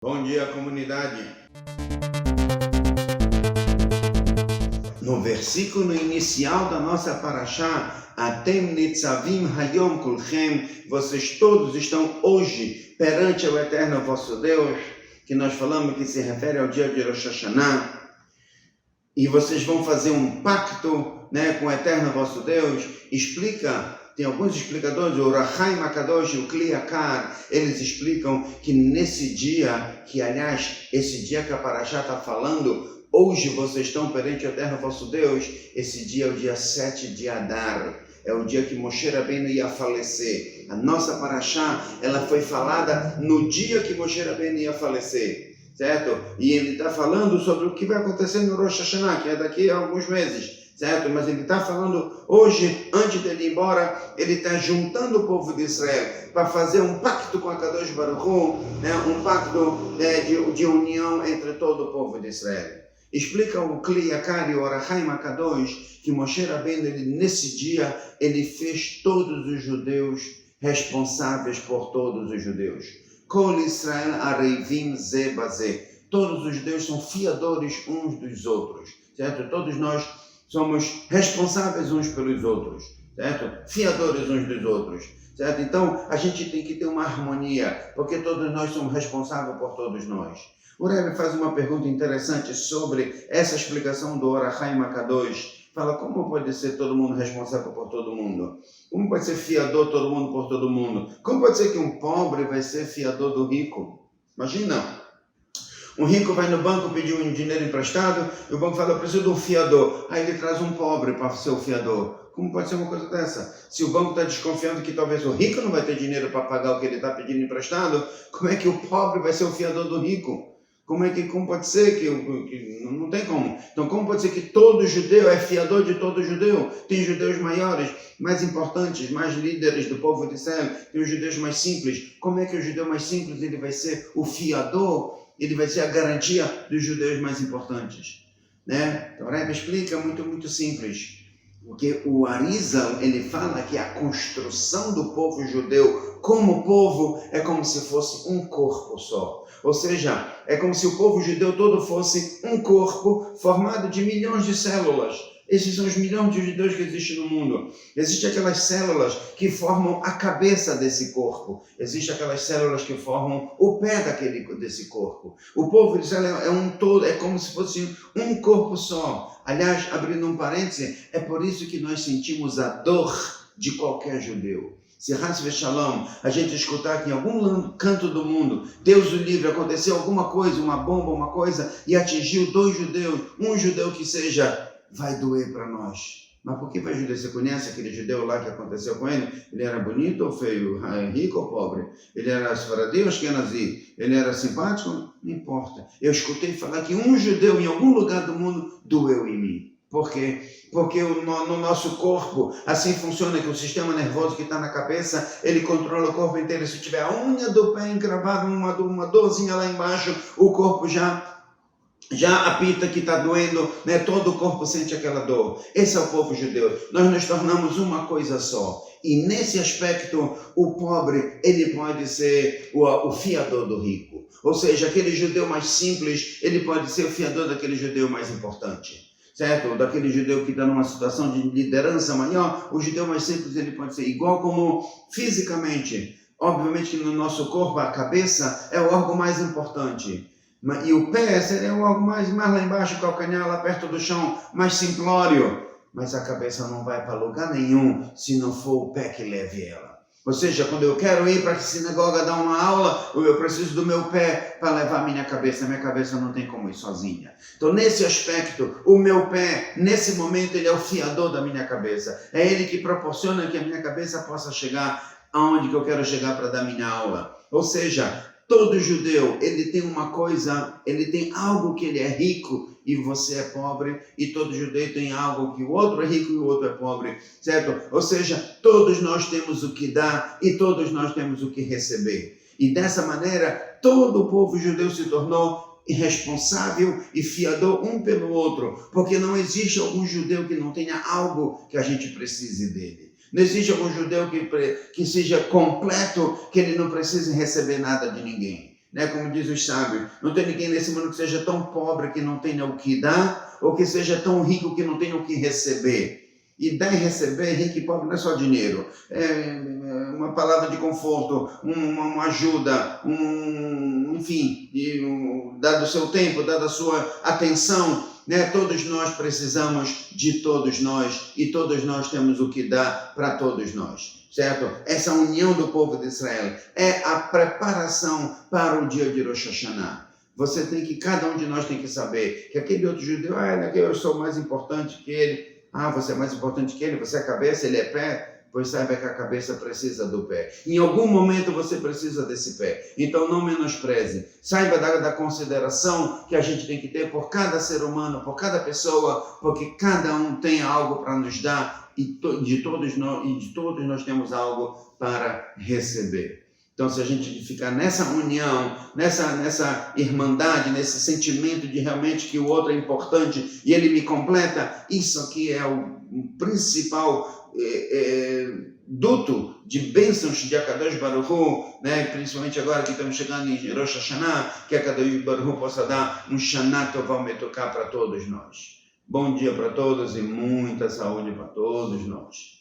Bom dia, comunidade. No versículo inicial da nossa parashá, Atem nitzavim hayom kulchem, vocês todos estão hoje perante o eterno vosso Deus, que nós falamos que se refere ao dia de Rosh Hashanah, e vocês vão fazer um pacto, com o eterno vosso Deus. Tem alguns explicadores, o Rachaim Akadosh e o Kli Yakar, eles explicam que nesse dia, que aliás, esse dia que a Parashá está falando, hoje vocês estão perante o eterno vosso Deus, esse dia é o dia 7 de Adar, é o dia que Moshe Rabbeinu ia falecer. A nossa Parashá, ela foi falada no dia que Moshe Rabbeinu ia falecer, certo? E ele está falando sobre o que vai acontecer no Rosh Hashanah, que é daqui a alguns meses. Certo? Mas ele está falando hoje, antes dele ir embora, ele está juntando o povo de Israel para fazer um pacto com a Kadosh Baruch Hu, um pacto de união entre todo o povo de Israel. Explica o Kli Yakar e o Rachaim Akadosh que Moshe Rabbeinu, nesse dia, ele fez todos os judeus responsáveis por todos os judeus. Kol Israel areivim ze bazeh. Todos os judeus são fiadores uns dos outros. Certo? Todos nós somos responsáveis uns pelos outros, certo? Fiadores uns dos outros, certo? Então, a gente tem que ter uma harmonia, porque todos nós somos responsáveis por todos nós. O Rebbe faz uma pergunta interessante sobre essa explicação do Rachaim Akadosh. Fala, como pode ser todo mundo responsável por todo mundo? Como pode ser fiador todo mundo por todo mundo? Como pode ser que um pobre vai ser fiador do rico? Imagina! Um rico vai no banco pedir um dinheiro emprestado e o banco fala, eu preciso de um fiador. Aí ele traz um pobre para ser o fiador. Como pode ser uma coisa dessa? Se o banco está desconfiando que talvez o rico não vai ter dinheiro para pagar o que ele está pedindo emprestado, como é que o pobre vai ser o fiador do rico? Como pode ser que não tem como? Então, como pode ser que todo judeu é fiador de todo judeu? Tem judeus maiores, mais importantes, mais líderes do povo de Israel. Tem os judeus mais simples. Como é que o judeu mais simples ele vai ser o fiador? Ele vai ser a garantia dos judeus mais importantes, Então, o Rebbe explica muito simples. Porque o Arizal, ele fala que a construção do povo judeu como povo é como se fosse um corpo só. Ou seja, é como se o povo judeu todo fosse um corpo formado de milhões de células. Esses são os milhões de judeus que existem no mundo. Existem aquelas células que formam a cabeça desse corpo. Existem aquelas células que formam o pé desse corpo. O povo de Israel é um todo, é como se fosse um corpo só. Aliás, abrindo um parêntese, é por isso que nós sentimos a dor de qualquer judeu. Se Haz Veshalom, a gente escutar que em algum canto do mundo, Deus o livre, aconteceu alguma coisa, uma bomba, uma coisa, e atingiu 2 judeus, um judeu que seja, vai doer para nós. Mas por que vai judeu? Você conhece aquele judeu lá que aconteceu com ele? Ele era bonito ou feio? Rico ou pobre? Ele era Sfaradi ou Ashkenazi? Ele era simpático? Não importa. Eu escutei falar que um judeu em algum lugar do mundo doeu em mim. Por quê? Porque no nosso corpo, assim funciona que o sistema nervoso que está na cabeça, ele controla o corpo inteiro. Se tiver a unha do pé encravada, uma dorzinha lá embaixo, o corpo já apita que está doendo, todo o corpo sente aquela dor. Esse é o povo judeu. Nós nos tornamos uma coisa só. E nesse aspecto, o pobre, ele pode ser o fiador do rico. Ou seja, aquele judeu mais simples, ele pode ser o fiador daquele judeu mais importante. Certo? Daquele judeu que está numa situação de liderança maior, o judeu mais simples ele pode ser igual como fisicamente. Obviamente que no nosso corpo a cabeça é o órgão mais importante. E o pé seria o órgão mais lá embaixo, o calcanhar lá perto do chão, mais simplório. Mas a cabeça não vai para lugar nenhum se não for o pé que leve ela. Ou seja, quando eu quero ir para a sinagoga dar uma aula, eu preciso do meu pé para levar a minha cabeça. A minha cabeça não tem como ir sozinha. Então, nesse aspecto, o meu pé, nesse momento, ele é o fiador da minha cabeça. É ele que proporciona que a minha cabeça possa chegar aonde que eu quero chegar para dar minha aula. Ou seja, todo judeu, ele tem uma coisa, ele tem algo que ele é rico e você é pobre, e todo judeu tem algo que o outro é rico e o outro é pobre, certo? Ou seja, todos nós temos o que dar e todos nós temos o que receber. E dessa maneira, todo o povo judeu se tornou responsável e fiador um pelo outro, porque não existe algum judeu que não tenha algo que a gente precise dele. Não existe algum judeu que seja completo, que ele não precise receber nada de ninguém. né? Como diz os sábios, não tem ninguém nesse mundo que seja tão pobre que não tenha o que dar, ou que seja tão rico que não tenha o que receber. E dar e receber, rico e pobre, não é só dinheiro. É uma palavra de conforto, uma ajuda, enfim, dar do seu tempo, dar da sua atenção, né? Todos nós precisamos de todos nós e todos nós temos o que dar para todos nós, certo? Essa união do povo de Israel é a preparação para o dia de Rosh Hashanah. Cada um de nós tem que saber que aquele outro judeu, eu sou mais importante que ele. Você é mais importante que ele, você é a cabeça, ele é pé. Pois saiba que a cabeça precisa do pé. Em algum momento você precisa desse pé. Então não menospreze. Saiba da consideração que a gente tem que ter por cada ser humano, por cada pessoa, porque cada um tem algo para nos dar e de todos nós temos algo para receber. Então, se a gente ficar nessa união, nessa irmandade, nesse sentimento de realmente que o outro é importante e ele me completa, isso aqui é o principal duto de bênçãos de Akadosh Baruch Hu, né? Principalmente agora que estamos chegando em Rosh Hashanah, que Akadosh Baruch Hu possa dar um Shana Tová Metokah para todos nós. Bom dia para todos e muita saúde para todos nós.